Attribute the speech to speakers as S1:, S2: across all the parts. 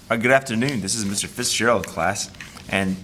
S1: Good afternoon. This is Mr. Fitzgerald class, and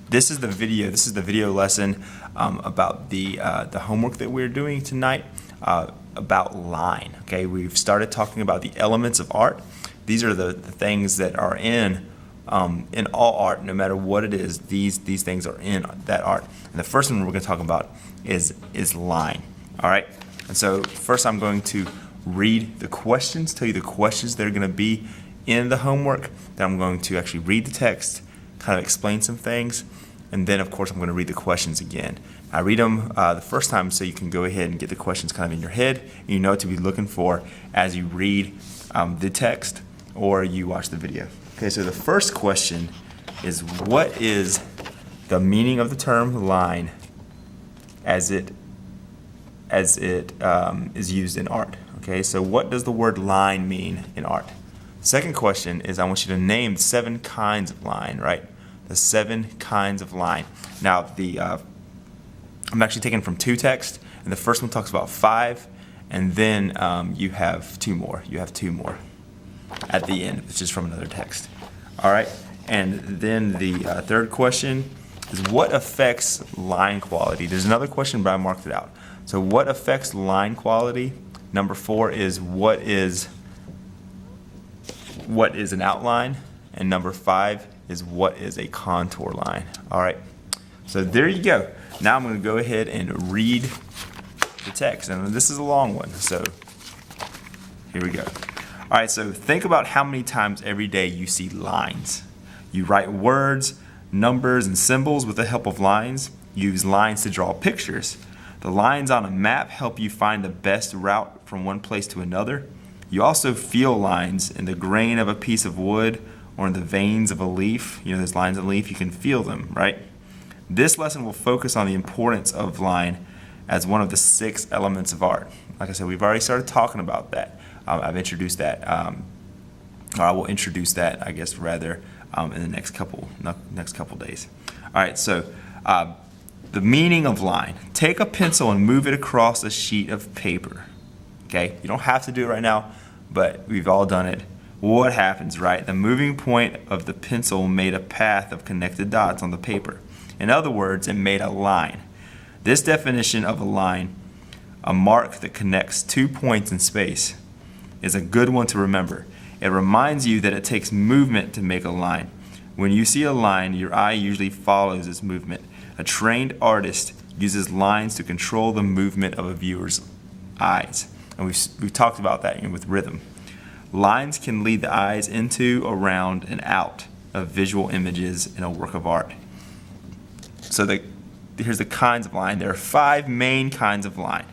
S1: this is the video lesson about the homework that we're doing tonight about line. Okay, we've started talking about the elements of art. These are the things that are in all art, no matter what it is. These things are in that art. And the first one we're going to talk about is line. All right. And so first, I'm going to read the questions, tell you the questions that are going to be in the homework. Then I'm going to actually read the text, kind of explain some things, and then of course I'm going to read the questions again. I read them the first time so you can go ahead and get the questions kind of in your head, and you know what to be looking for as you read the text or you watch the video. Okay, so the first question is, what is the meaning of the term line as it is used in art? Okay, so what does the word line mean in art? Second question is, I want you to name 7 kinds of line, right? The 7 kinds of line. Now, I'm actually taking from 2 texts, and the first one talks about 5, and then you have 2 more. You have 2 more at the end, which is from another text. All right, and then the third question is, what affects line quality? There's another question, but I marked it out. So what affects line quality? Number 4 is, what is an outline? And number 5 is, what is a contour line? All right, so there you go. Now I'm going to go ahead and read the text, and this is a long one, so here we go. All right, so think about how many times every day you see lines. You write words, numbers, and symbols with the help of lines. You use lines to draw pictures. The lines on a map help you find the best route from one place to another. You also feel lines in the grain of a piece of wood or in the veins of a leaf. You know, there's lines in a leaf, you can feel them, right? This lesson will focus on the importance of line as one of the 6 elements of art. Like I said, we've already started talking about that. I've introduced that, or I will introduce that, I guess, rather, in the next couple days. All right, so the meaning of line. Take a pencil and move it across a sheet of paper. Okay, you don't have to do it right now, but we've all done it. What happens, right? The moving point of the pencil made a path of connected dots on the paper. In other words, it made a line. This definition of a line, a mark that connects 2 points in space, is a good one to remember. It reminds you that it takes movement to make a line. When you see a line, your eye usually follows its movement. A trained artist uses lines to control the movement of a viewer's eyes. And we've talked about that with rhythm. Lines can lead the eyes into, around, and out of visual images in a work of art. So here's the kinds of line. There are 5 main kinds of line: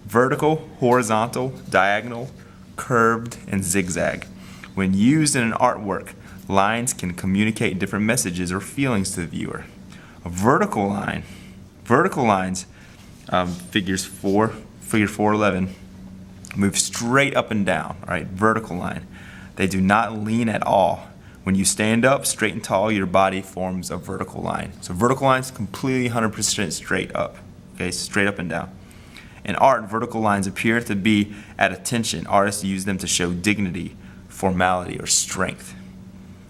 S1: vertical, horizontal, diagonal, curved, and zigzag. When used in an artwork, lines can communicate different messages or feelings to the viewer. A vertical lines, figure 411, move straight up and down, right? Vertical line. They do not lean at all. When you stand up straight and tall, your body forms a vertical line. So vertical lines completely 100% straight up, okay? Straight up and down. In art, vertical lines appear to be at attention. Artists use them to show dignity, formality, or strength.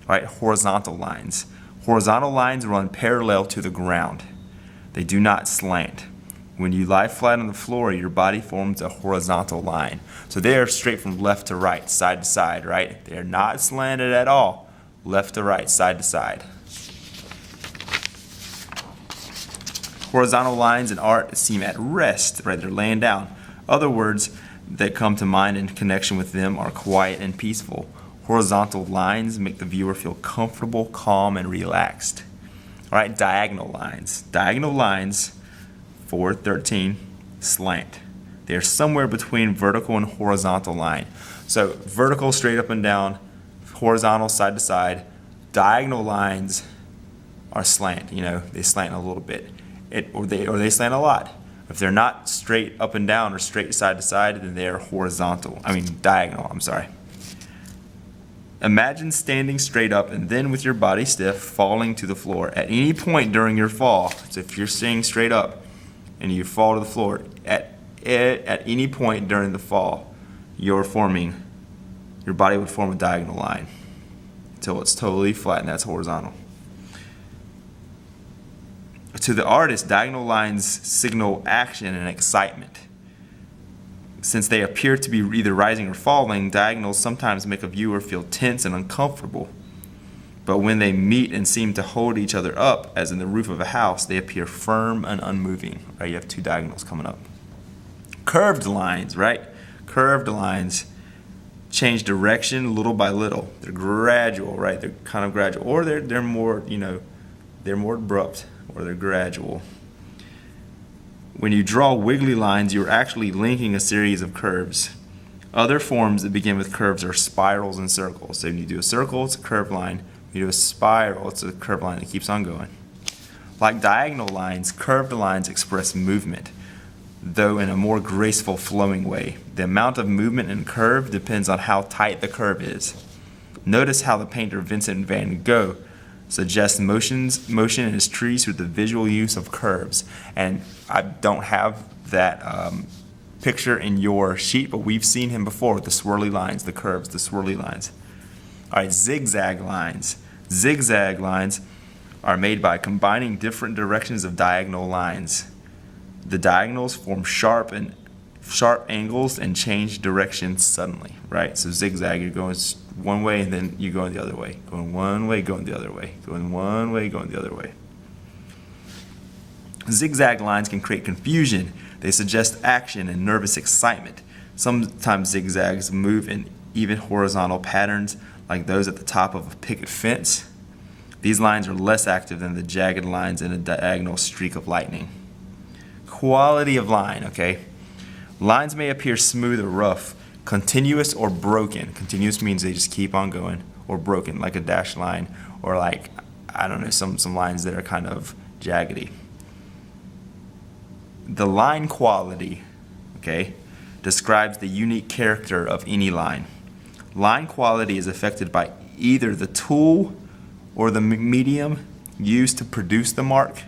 S1: All right, horizontal lines. Horizontal lines run parallel to the ground. They do not slant. When you lie flat on the floor, your body forms a horizontal line. So they are straight from left to right, side to side, right? They are not slanted at all. Left to right, side to side. Horizontal lines in art seem at rest, right? They're laying down. Other words that come to mind in connection with them are quiet and peaceful. Horizontal lines make the viewer feel comfortable, calm, and relaxed. All right, diagonal lines. Diagonal lines, 413, slant. They're somewhere between vertical and horizontal line. So vertical, straight up and down, horizontal, side to side. Diagonal lines are slant. You know, they slant a little bit, or they slant a lot. If they're not straight up and down or straight side to side, then they are diagonal. I'm sorry. Imagine standing straight up and then with your body stiff, falling to the floor. At any point during your fall, so if you're staying straight up and you fall to the floor, at any point during the fall, your body would form a diagonal line. until it's totally flat, and that's horizontal. To the artist, diagonal lines signal action and excitement. Since they appear to be either rising or falling, diagonals sometimes make a viewer feel tense and uncomfortable. But when they meet and seem to hold each other up, as in the roof of a house, they appear firm and unmoving. Right? You have two diagonals coming up. Curved lines, right? Curved lines change direction little by little. They're gradual, right? They're kind of gradual, or they're more, they're more abrupt, or they're gradual. When you draw wiggly lines, you're actually linking a series of curves. Other forms that begin with curves are spirals and circles. So when you do a circle, it's a curved line. When you do a spiral, it's a curved line that keeps on going. Like diagonal lines, curved lines express movement, though in a more graceful, flowing way. The amount of movement in curve depends on how tight the curve is. Notice how the painter Vincent van Gogh suggests motion in his trees through the visual use of curves. And I don't have that picture in your sheet, but we've seen him before with the swirly lines, the curves, the swirly lines. All right, zigzag lines. Zigzag lines are made by combining different directions of diagonal lines. The diagonals form sharp angles and change direction suddenly, right? So zigzag, you're going one way and then you're going the other way. Going one way, going the other way. Going one way, going the other way. Zigzag lines can create confusion. They suggest action and nervous excitement. Sometimes zigzags move in even horizontal patterns, like those at the top of a picket fence. These lines are less active than the jagged lines in a diagonal streak of lightning. Quality of line, okay? Lines may appear smooth or rough, continuous or broken. Continuous means they just keep on going, or broken, like a dashed line, or like, I don't know, some lines that are kind of jaggedy. The line quality, okay, describes the unique character of any line. Line quality is affected by either the tool or the medium used to produce the mark,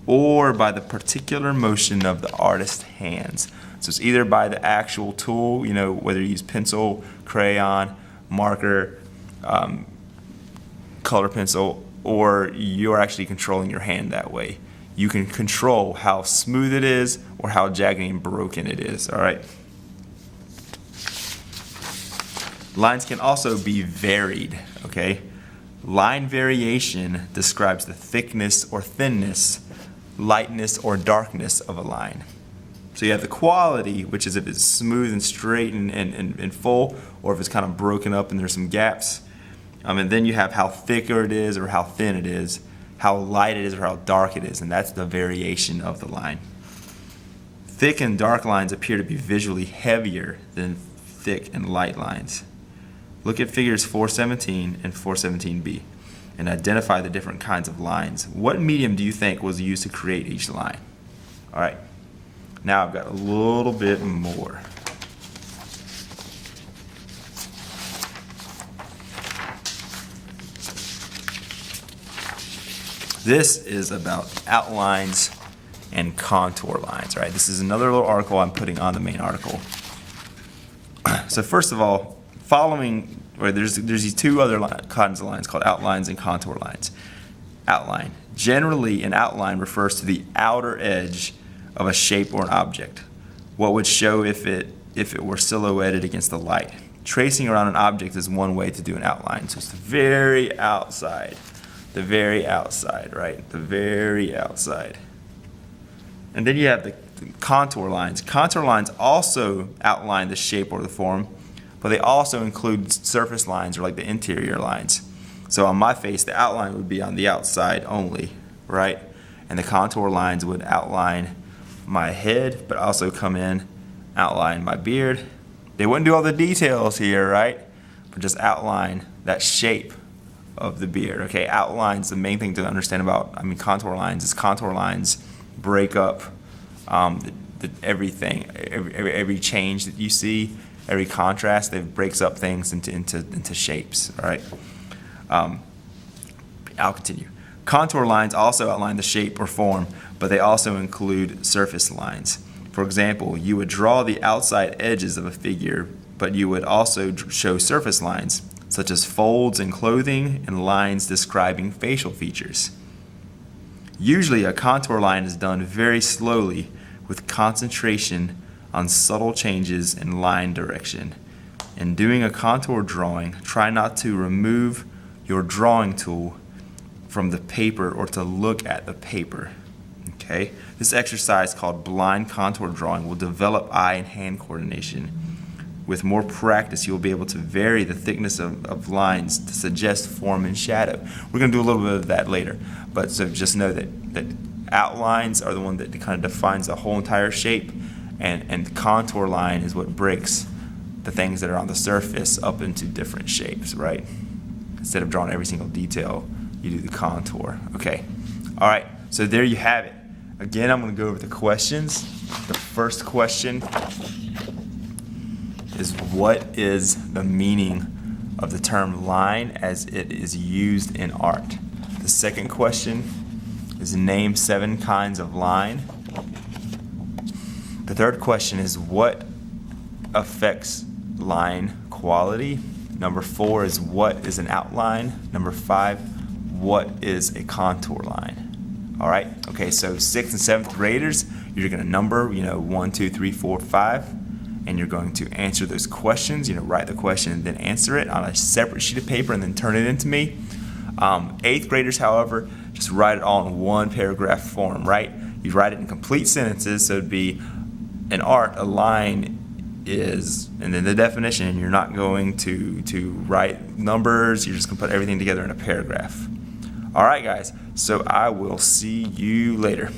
S1: or by the particular motion of the artist's hands. So it's either by the actual tool, whether you use pencil, crayon, marker, color pencil, or you're actually controlling your hand that way. You can control how smooth it is or how jagged and broken it is, all right? Lines can also be varied, okay? Line variation describes the thickness or thinness, lightness or darkness of a line. So you have the quality, which is if it's smooth and straight and full, or if it's kind of broken up and there's some gaps. And then you have how thicker it is or how thin it is, how light it is or how dark it is, and that's the variation of the line. Thick and dark lines appear to be visually heavier than thick and light lines. Look at figures 417 and 417b and identify the different kinds of lines. What medium do you think was used to create each line? All right, now I've got a little bit more. This is about outlines and contour lines, right? This is another little article I'm putting on the main article. So first of all, there's these two other kinds of lines called outlines and contour lines. Outline. Generally, an outline refers to the outer edge of a shape or an object. What would show if it were silhouetted against the light. Tracing around an object is one way to do an outline. So it's the very outside. The very outside, right? The very outside. And then you have the contour lines. Contour lines also outline the shape or the form, but they also include surface lines or like the interior lines. So on my face, the outline would be on the outside only, right? And the contour lines would outline my head, but also come in, outline my beard. They wouldn't do all the details here, right? But just outline that shape of the beard, okay? Outlines, the main thing to understand about, contour lines is contour lines break up everything, every change that you see, every contrast, it breaks up things into shapes, all right? I'll continue. Contour lines also outline the shape or form, but they also include surface lines. For example, you would draw the outside edges of a figure, but you would also show surface lines, such as folds in clothing and lines describing facial features. Usually, a contour line is done very slowly with concentration on subtle changes in line direction. In doing a contour drawing, try not to remove your drawing tool from the paper or to look at the paper. Okay? This exercise called blind contour drawing will develop eye and hand coordination. With more practice, you'll be able to vary the thickness of lines to suggest form and shadow. We're going to do a little bit of that later, but so just know that outlines are the one that kind of defines the whole entire shape, and the contour line is what breaks the things that are on the surface up into different shapes, right? Instead of drawing every single detail, you do the contour. Okay. All right. So there you have it. Again, I'm going to go over the questions. The first question is, what is the meaning of the term line as it is used in art? The second question is, name 7 kinds of line. The third question is, what affects line quality? Number 4 is, what is an outline? Number 5, what is a contour line? All right. Okay. So 6th and 7th graders, you're going to number, 1, 2, 3, 4, 5, and you're going to answer those questions. Write the question and then answer it on a separate sheet of paper and then turn it into me. 8th graders, however, just write it all in one paragraph form. Right. You write it in complete sentences. So it'd be, in art, a line is, and then the definition, and you're not going to write numbers, you're just going to put everything together in a paragraph. All right, guys, so I will see you later.